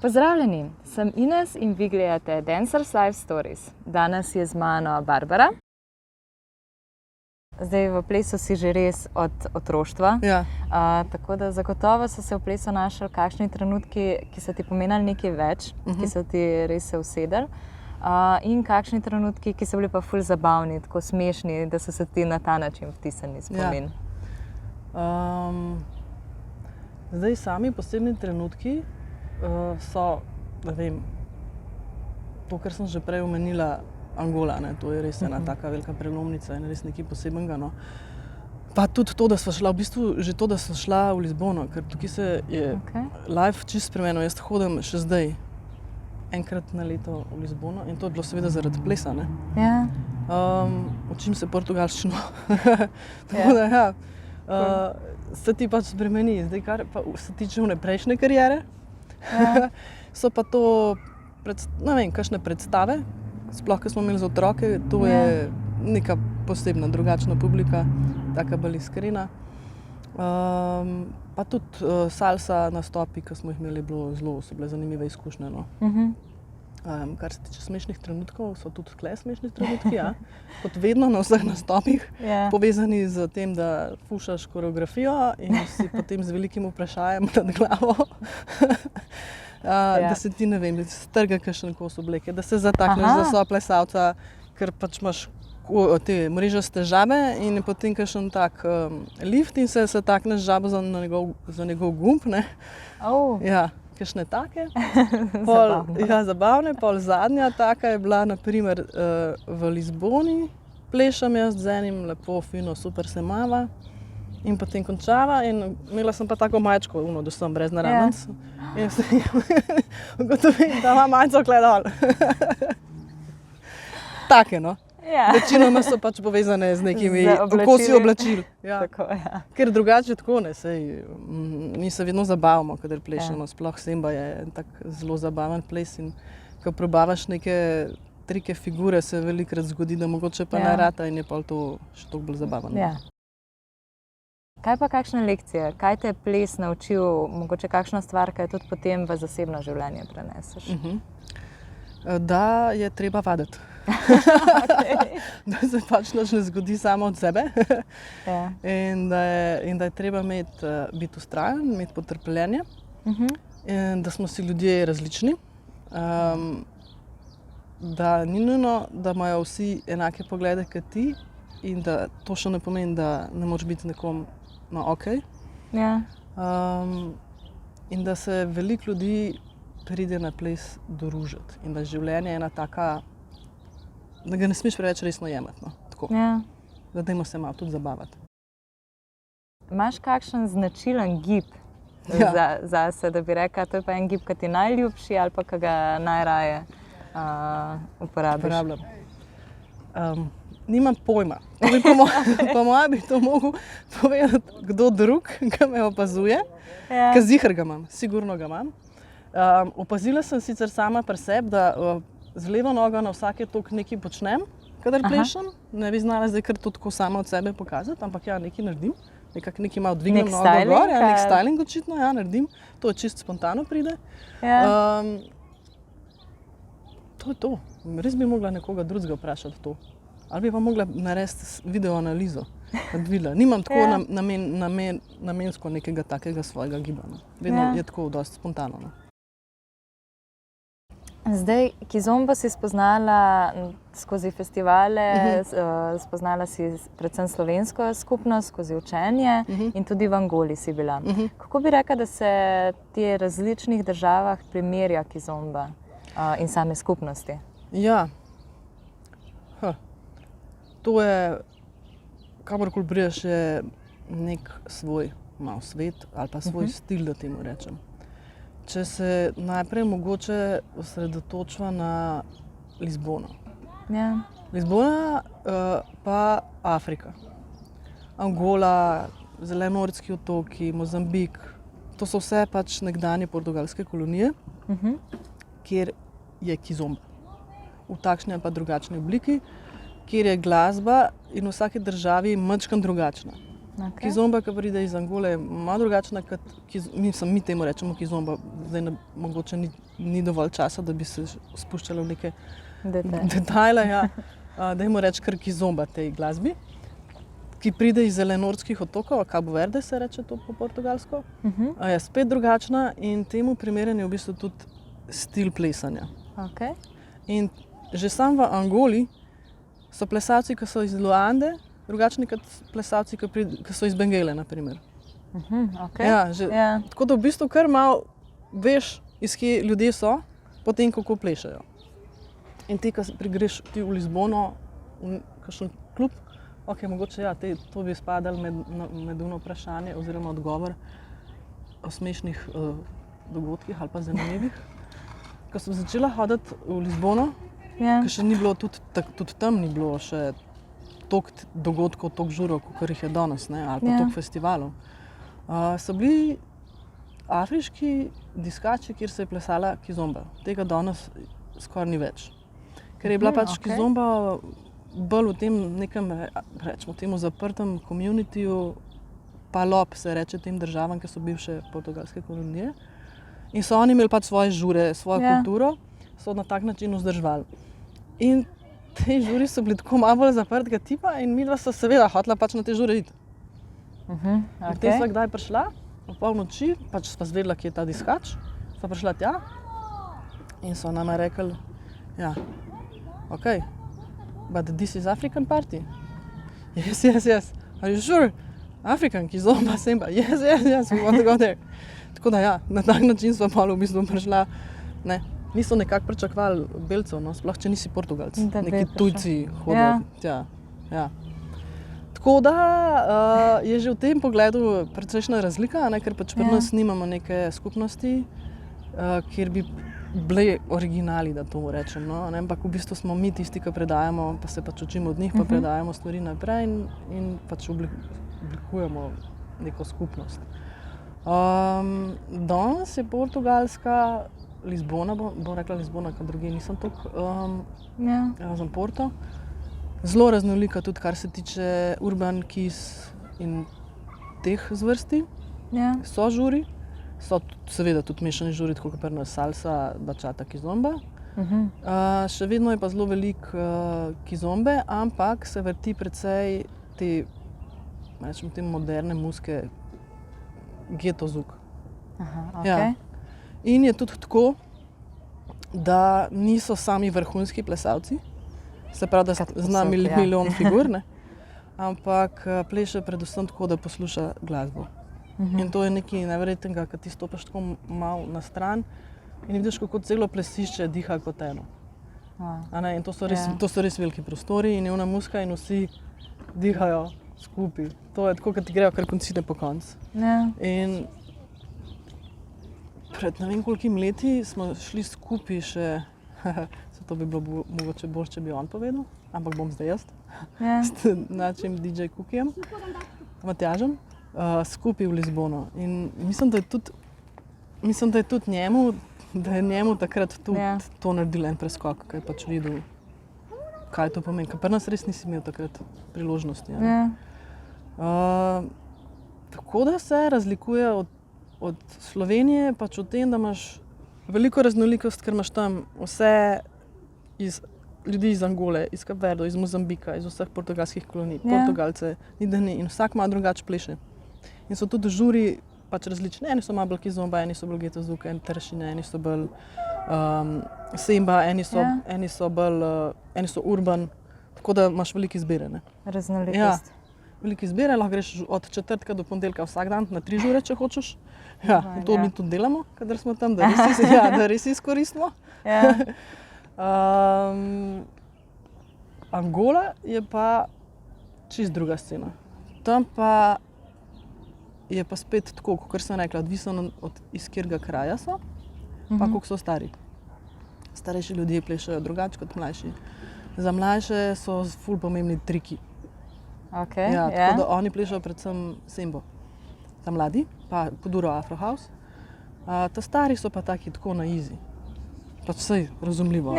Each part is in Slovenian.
Pozdravljeni, sem Ines in vi gledate Dancers Life Stories. Danes je z mano Barbara. Zdaj v plesu si že res od otroštva, Ja. Tako da zagotovo so se v plesu našli kakšni trenutki, ki so ti pomenili nekaj več, ki so ti res se usedeli, in kakšni trenutki, ki so bili pa ful zabavni, tako smešni, da so se ti na ta način vtisnili spomin. Zdaj sami posebni trenutki so, ne vem, to, kar sem že prej omenila, Angola, ne, to je res ena taka velika prelomnica in res nekaj posebnega, no. Pa tudi to, da sva šla, v bistvu že to, da sva šla v Lizbono, ker tukaj se je life čisto spremenil. Jaz hodim še zdaj enkrat na leto v Lizbono in to je bilo seveda zaradi plesa, ne. Ja. Učim se portugalščino. Tako da, ja. Se ti pač spremeni. Zdaj, kar pa se tiče one prejšnje kariere, so pa to, ne vem, kakšne predstave, sploh, ko smo imeli za otroke, to je neka posebna, drugačna publika, taka bolj iskrena. Pa tudi salsa nastopi, ko smo jih imeli, so bile zanimive izkušnje, no. Kar se tiče smešnih trenutkov, so tudi tukaj smešni trenutki, ja. Kot vedno na vseh nastopih, povezani z tem, da fušaš koreografijo in si potem z velikim vprašajem nad glavo, da se ti, ne vem, da se strga kakšen kos obleke, da se zatakneš za soplesalca, ker pač imaš te mrežaste žabe in potem kakšen tak lift in se zatakneš žabo za njegov gumb, ne. Ja. Kakšne take. Zabavne. Pol zadnja taka je bila, na primer, v Lizboni. Plešem jaz z enim lepo, fino, super se mava in potem končava in imela sem pa tako majčko, da sem brez naramnic. In se ugotovim, da ima majco tule dol. Take, no. Večinoma so pač povezane z nekimi okosi oblačil. Ker drugače tako ne, sej mi se vedno zabavamo, kadar plešemo, sploh Semba je tak zelo zabaven ples in ko probavaš neke trike figure, se velikokrat zgodi, da mogoče pa ne rata in je pol to še toliko bolj zabavno. Kaj pa kakšne lekcije? Kaj te je ples naučil, mogoče kakšna stvar, kaj tudi potem v zasebno življenje preneseš? Da je treba vaditi. Da se pač nič ne zgodi samo od sebe. In da je treba biti vztrajen, imeti potrpljenje. In da smo si ljudje različni. Da ni nujno, da imajo vsi enake poglede kot ti in da to še ne pomeni, da ne moreš biti nekom okej. In da se veliko ljudi pride na ples družiti in da življenje je ena taka, da ga ne smeš preveč resno jemati, no, tako. Da dajmo se malo tudi zabavati. Imaš kakšen značilen gib zase, da bi rekla, to je pa en gib, ki ti je najljubši ali pa ki ga najraje uporabiš? Uporabljam. Nimam pojma. Po mojem bi to mogel povedati kdo drug, ki me opazuje. Ker ziher ga imam, sigurno ga imam. Opazila sem sicer sama pri sebi, da z levo nogo na vsake toliko nekaj počnem, kadar plešem. Ne bi znala zdaj kar to tako sama od sebe pokazati, ampak ja, nekaj naredim. Nekaj malo dvignem nogo gor, nek styling očitno, ja, naredim. To čisto spontano pride. To je to. Res bi mogla nekoga drugega vprašati to. Ali bi pa mogla narediti video analizo. Nimam tako namensko nekega takega svojega gibanja. Vedno je tako dosti spontano, no. Zdaj, Kizombo si spoznala skozi festivale, spoznala si predvsem slovensko skupnost, skozi učenje in tudi v Angoli si bila. Kako bi rekla, da se ti različnih državah primerja Kizomba in same skupnosti? Ja. To je, kamorkoli prideš, je nek svoj mal svet ali pa svoj stil, da temu rečem. Če se najprej mogoče osredotočiva na Lizbono. Lizbona pa Afrika. Angola, Zelenortski otoki, Mozambik. To so vse pač nekdanje portugalske kolonije, kjer je Kizomba. V takšni ali pa drugačni obliki, kjer je glasba in v vsaki državi majčkeno drugačna. Kizomba, ki pride iz Angole, je malo drugačna, mi temu rečemo Kizomba, zdaj mogoče ni dovolj časa, da bi se spuščala v neke detajle. Ja. Dajmo reči kar kizomba tej glasbi, ki pride iz Zelenorskih otokov, Cabo Verde se reče to po portugalsko. Je spet drugačna in temu primeren je v bistvu tudi stil plesanja. Okay. In že sam v Angoli so plesalci, ki so iz Luande, drugačni kot plesalci, ki so iz Bengele, na primer. Okay. Ja, tako da v bistvu kar malo veš, iz kje ljudje so, potem kako plešajo. In ti, ko greš ti v Lizbono, v kakšen klub, mogoče to bi spadalo med uno vprašanje oziroma odgovor o smešnih dogodkih ali pa zanimivih. Ko sem začela hoditi v Lizbono, ker še ni bilo, tudi tam ni bilo še toliko dogodkov, toliko žurov, kot jih je danes, ali pa toliko festivalov. So bili afriški diskači, kjer se je plesala kizomba. Tega danes skoraj ni več. Ker je bila pač kizomba bolj v tem nekem, rečemo temu, zaprtem communityju, pa lob se reče tem državam, ki so bivše portugalske kolonije. In so oni imeli pač svoje žure, svojo kulturo, so na tak način vzdrževali. In te žuri so bili tako malo bolj zaprtega tipa in midva so seveda hotela pač na te žure iti. Potem sva kdaj prišla, v polnoči, pač sva zvedela, kje je ta diskač, sva prišla tja in so nama rekli, but this is African party. Yes. Are you sure? African, kizomba, semba. Yes, we want to go there. Tako da na tak način sva malo v bistvu prišla, niso nekako pričakovali belcev, sploh če nisi Portugalc, neki tujci hodijo tja. Tako da je že v tem pogledu precejšnja razlika, ker pač pri nas nimamo neke skupnosti, kjer bi bili originali, da to rečem. Ampak v bistvu smo mi tisti, ki predajamo, pa se pač učimo od njih, pa predajamo stvari naprej in pač oblikujemo neko skupnost. Danes je Portugalska, Lizbona, bom rekla Lizbona, ker druge nisem toliko, razen Porto, zelo raznolika tudi, kar se tiče urban kiss in teh zvrsti. So žuri, so seveda tudi mešani žuri, tako kot pri nas salsa, bachata, kizomba. Še vedno je pa zelo veliko kizombe, ampak se vrti precej te, rečemo te moderne muzike, geto zvok. In je tudi tako, da niso sami vrhunski plesalci, se pravi, da zna milijon figur, ampak pleše predvsem tako, da posluša glasbo. In to je nekaj neverjetnega, ko ti stopiš tako malo na stran in vidiš, kako celo plesišče diha kot eno. In to so res veliki prostori in je ona muzika in vsi dihajo skupaj. To je tako, kot ti grejo kar koncine po koncu. In pred ne vem koliko leti smo šli skupaj še, to bi bilo mogoče bolj, če bi on povedal, ampak bom zdaj jaz, s našim DJ Kukijem, Matjažem, skupaj v Lizbono. In mislim, da je tudi njemu takrat to naredil en preskok, ko je pač videl, kaj to pomeni. Ker pri nas res nisi imel takrat priložnosti. Tako da se razlikuje od Slovenije pač v tem, da imaš veliko raznolikost, ker imaš tam vse ljudi iz Angole, iz Cabo Verde, iz Mozambika, iz vseh portugalskih kolonij, Portugalce, in vsak malo drugače pleše. In so tudi žuri pač različni. Eni so malo bolj kizomba, eni so bolj geto zvok, eni tršine, eni so bolj semba, eni so urban, tako da imaš veliko izbire. Raznolikost. Veliko izbire, lahko greš od četrtka do ponedeljka vsak dan na 3 žure, če hočeš. In to mi tudi delamo, kadar smo tam, da res izkoristimo. Angola je pa čisto druga scena. Tam pa je pa spet tako, kot sem rekla, odvisno iz katerega kraja so, pa koliko so stari. Starejši ljudje plešajo drugače kot mlajši. Za mlajše so ful pomembni triki. Tako da oni plešajo predvsem sembo. Ta mladi, pa Kuduro Afro House. Ta stari so pa taki tako na easy. Pač vsej razumljivo.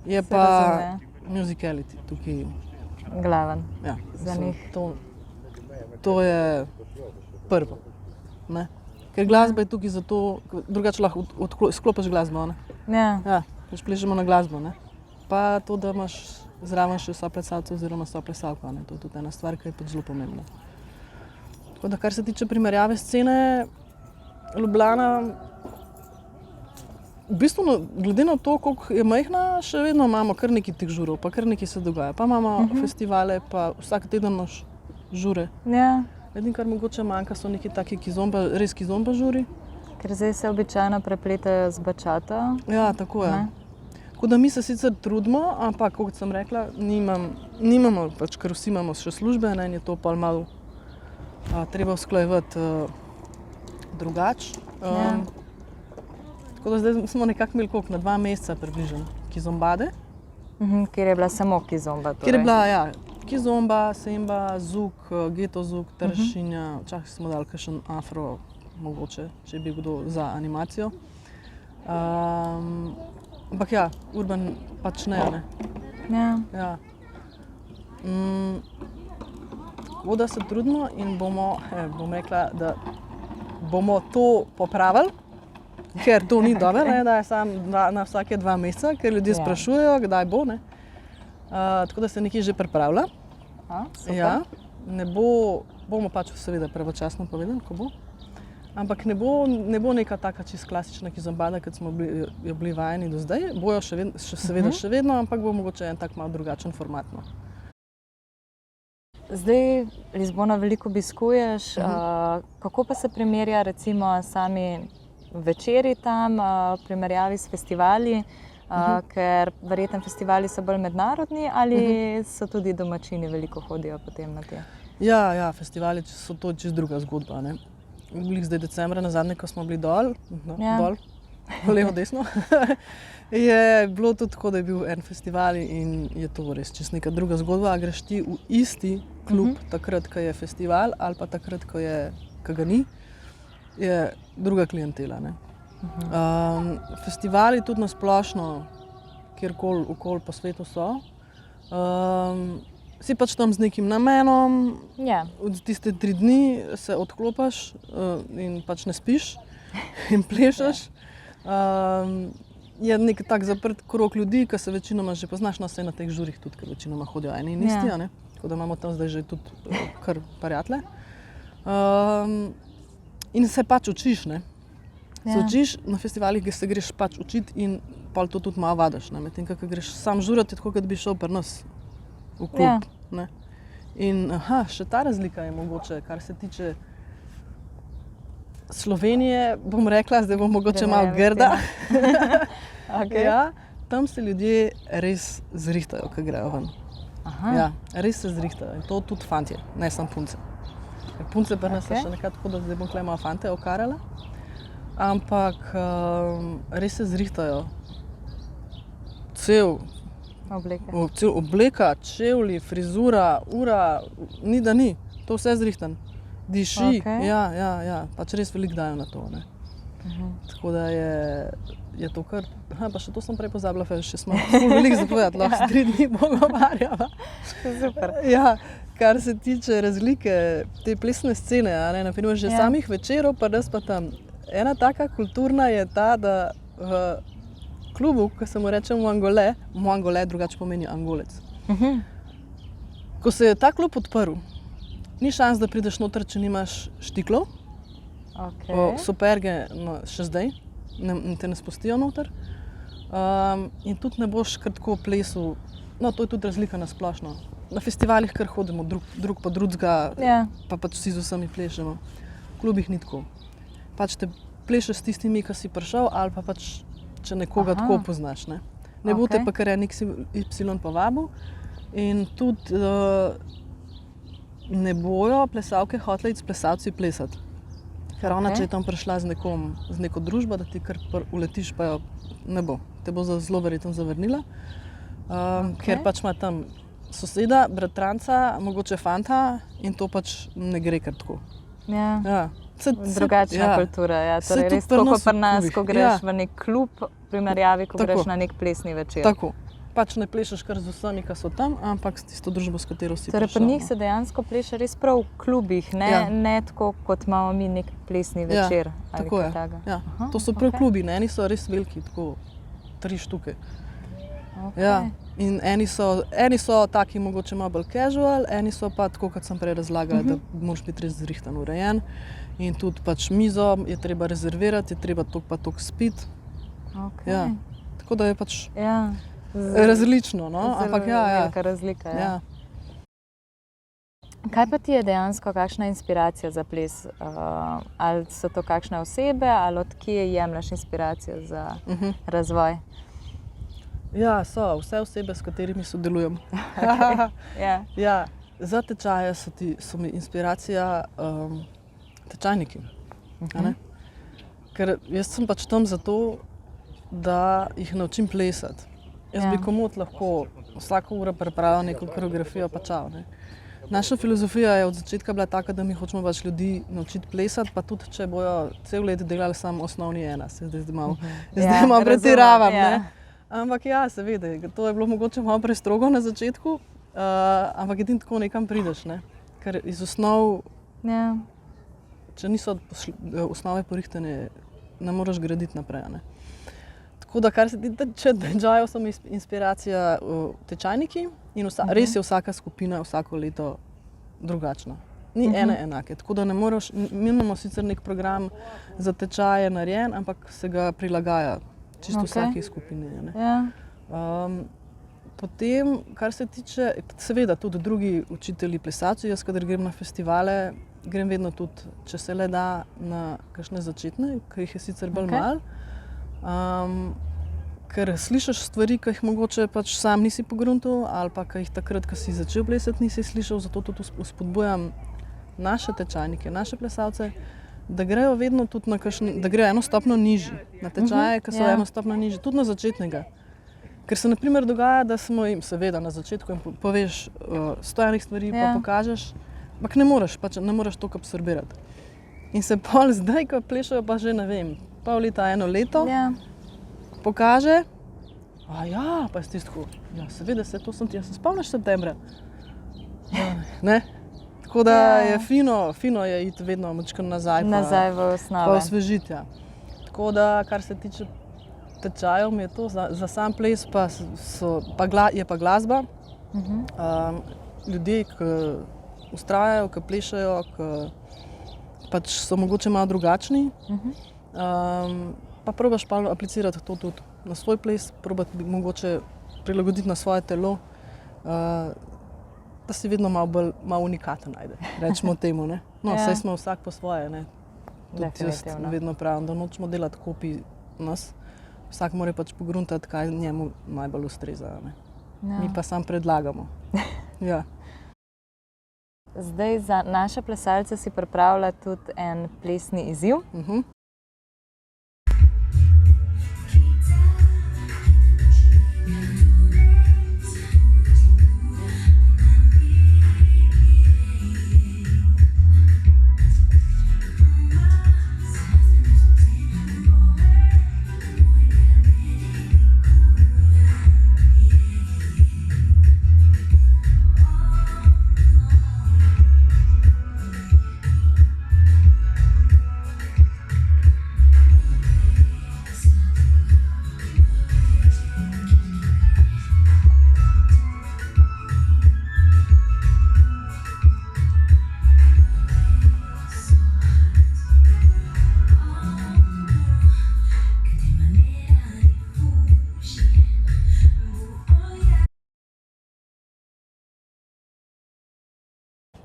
Je pa musicality tukaj glaven za njih. To je prvo. Ker glasba je tukaj zato, drugače lahko sklopiš glasbo. Ne? Ja. Ja, pač plešemo na glasbo. Ne? Pa to, da imaš zraven še soplesalce oziroma soplesalko. To je tudi ena stvar, ki je pač zelo pomembna. Tako da, kar se tiče primerjave scene, Ljubljana, v bistvu, glede na to, koliko je majhna, še vedno imamo kar nekaj teh žurov, pa kar nekaj se dogaja. Pa imamo festivale, pa vsak teden imaš žure. Ja. Edino, kar mogoče manjka, so neki taki res kizomba žuri. Ker zdaj se običajno prepletajo z bačato. Ja, tako je. Tako da mi se sicer trudimo, ampak, kot sem rekla, nimamo, pač, ker vsi imamo še službe, in je to pa malo treba usklajevati drugače. Tako da zdaj smo nekako imeli na 2 meseca približno kizombade. Kjer je bila samo kizomba. Kjer je bila, ja, kizomba, semba, zuk, geto zuk, tršinja, včasih smo dali kakšen afro, mogoče, če bi kdo za animacijo. Ampak ja, urban pač ne. Ja. Tako da se trudimo in bom rekla, da bomo to popravili, ker to ni dobro, da je samo na vsake 2 meseca, ker ljudje sprašujejo, kdaj bo. Tako da se nekaj že pripravlja. Ja, ne bomo pač seveda pravočasno povedali, ko bo. Ampak ne bo neka taka čisto klasična kizombada, kot smo bili vajeni do zdaj. Bojo seveda še vedno, ampak bo mogoče en tak malo drugačen format. Zdaj Lizbono veliko obiskuješ, kako pa se primerja recimo sami večeri tam, primerjavi s festivali, ker verjetno festivali so bolj mednarodni ali so tudi domačini veliko hodijo potem na te? Ja, festivali so to čisto druga zgodba. Zdaj decembra, nazadnje, ko smo bili dol, levo, desno, je bilo tudi tako, da je bil en festival in je to res čisto neka druga zgodba. A greš ti v isti klub takrat, ko je festival ali pa takrat, ko ga ni, je druga klientela. Festivali tudi na splošno, kjerkoli okoli po svetu so, si pač tam z nekim namenom, od tiste 3 dni se odklopiš in pač ne spiš in plešeš. Je nek tak zaprt krog ljudi, ki se večinoma že poznaš, vse na teh žurih tudi, ker večinoma hodijo eni in isti, tako da imamo tam zdaj že tudi kar prijatelje. In se pač učiš, Se učiš na festivalih, ki se greš pač učiti in pol to tudi malo vadiš, medtem ko greš sam žurati, tako kot bi šel pri nas v klub. In še ta razlika je mogoče, kar se tiče Slovenije, bom rekla, zdaj bom mogoče malo grda. Ja, tam se ljudje res zrihtajo, ko grejo ven. Ja, res se zrihtajo in to tudi fantje, ne samo punce. Punce pa nas še nekaj tako, da zdaj bom tukaj malo fante okarala. Ampak res se zrihtajo. Cel obleka, čevlji, frizura, ura, ni da ni. To vse zrihtan. Diši, ja, pač res veliko dajo na to. Tako da je to kar... Pa še to sem prej pozabila, še smo veliko zapovedati, lahko 3 dni pogovarjava. Super. Ja, kar se tiče razlike te plesne scene, naprimer že samih večerov, pa res pa tam. Ena taka kulturna je ta, da v klubu, ko se mu reče Muangole, drugače pomeni Angolec. Ko se je ta klub odprl, ni šans, da prideš noter, če nimaš štiklov. Superge še zdaj, te ne spustijo noter. In tudi ne boš kar tako plesal, to je tudi razlika na splošno. Na festivalih kar hodimo drug po drugega, pa pač vsi z vsemi plešemo. V klubih ni tako. Pač te plešeš s tistimi, ki si prišel, ali pa pač, če nekoga tako poznaš. Ne bo te pa kar en XY povabil in tudi ne bojo plesalke hotele iti s plesalci plesati. Ker ona, če je tam prišla z neko družbo, da ti kar uletiš, pa jo ne bo. Te bo zelo verjetno zavrnila, ker pač ima tam soseda, bratranca, mogoče fanta in to pač ne gre kar tako. Drugačna kultura, torej res tako kot pri nas, ko greš v nek klub, v primerjavi, ko greš na nek plesni večer. Tako. pač ne plešeš kar z vsemi, ki so tam, ampak s tisto družbo, s katero si Torej, pri prišel. njih se dejansko pleše res prav v klubih, ne tako, kot imamo mi nek plesni večer. Ali tako kaj je. takega. Ja. Aha, To so prav okej. klubi, ne? Eni so res veliki, tako 3 štuke. Okej. Ja. In eni so taki mogoče malo bolj casual, eni so pa tako, kot sem prej razlagala, da moraš biti res zrihtan, urejen. In tudi pač mizo je treba rezervirati, je treba toliko pa toliko spiti. Okej. Ja. Tako da je pač Ja. različno, no? Zelo Ampak ja. velika razlika. Ja. Kaj pa ti je dejansko kakšna inspiracija za ples? Ali so to kakšne osebe, ali od kje jemlješ inspiracijo za razvoj? Ja, so vse osebe, s katerimi sodelujem. Ja. Ja, za tečaje so mi inspiracija tečajniki. A ne? Ker jaz sem pač tam zato, da jih naučim plesati. Jaz bi komot lahko vsako uro pripravil neko koreografijo pa čao. Ne? Naša filozofija je od začetka bila taka, da mi hočemo pač ljudi naučiti plesati, pa tudi če bojo cel let delali samo osnovni ena. Se zdaj malo pretiravam. Ja. Ampak ja, seveda, to je bilo mogoče malo prestrogo na začetku, ampak edino tako nekam prideš, ne? Ker iz osnov, Ja. če niso osnove porihtane, ne moreš graditi naprej. Ne? Tako da, kar se tiče tečajev, so mi inspiracija tečajniki in res je vsaka skupina vsako leto drugačna. Ni ene enake, tako da ne moreš, mi imamo sicer nek program za tečaje narejen, ampak se ga prilagaja čisto vsaki skupini. Ne? Ja. Potem, kar se tiče, seveda tudi drugi učitelji plesalci, jaz kadar grem na festivale, grem vedno tudi, če se le da, na kakšne začetne, ki jih je sicer bolj malo. Ker slišiš stvari, ki jih mogoče pač sam nisi pogruntal, ali pa ki jih takrat, ko si začel plesati, nisi slišal, zato tudi spodbujam naše tečajnike, naše plesalce, da grejo vedno tudi na kakšen, da grejo eno stopnjo nižji, na tečaje, ki so eno stopnjo nižji, tudi na začetnega. Ker se na primer dogaja, da smo jim seveda na začetku jim poveš 100 stvari, pa pokažeš, ampak ne moreš toliko absorbirati. In se pol zdaj, ko plešajo pa že, ne vem, pol leta, eno leto, pokaže, ja, pa je stisko, ja, seveda to sem ti, ja se spomniš septembra. Ne? Tako da je fino je iti vedno močkaj nazaj v osnovo. Pa osvežiti. Ja. Tako da, kar se tiče tečajev, mi je to za sam ples je pa glasba. Ljudje, ki vztrajajo, ki plešajo, ki pač so mogoče malo drugačni. Pa probaš pa aplicirati to tudi na svoj ples, probati mogoče prilagoditi na svoje telo, da si vedno malo unikaten najde, rečemo temu. Ne? No, saj smo vsak po svoje. Ne? Tudi jaz vedno pravim, da nočemo delati kopij nas. Vsak mora pač pogruntati, kaj njemu najbolj ustreza. Ne? Mi pa sam predlagamo. Ja. Zdaj za naše plesalce si pripravila tudi en plesni izziv.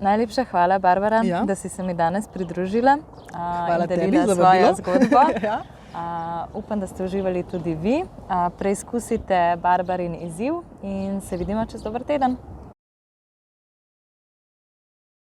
Najlepša hvala, Barbara, da si se mi danes pridružila in delila svojo zgodbo. Upam, da ste uživali tudi vi. Preizkusite Barbarin izziv in se vidimo čez dober teden.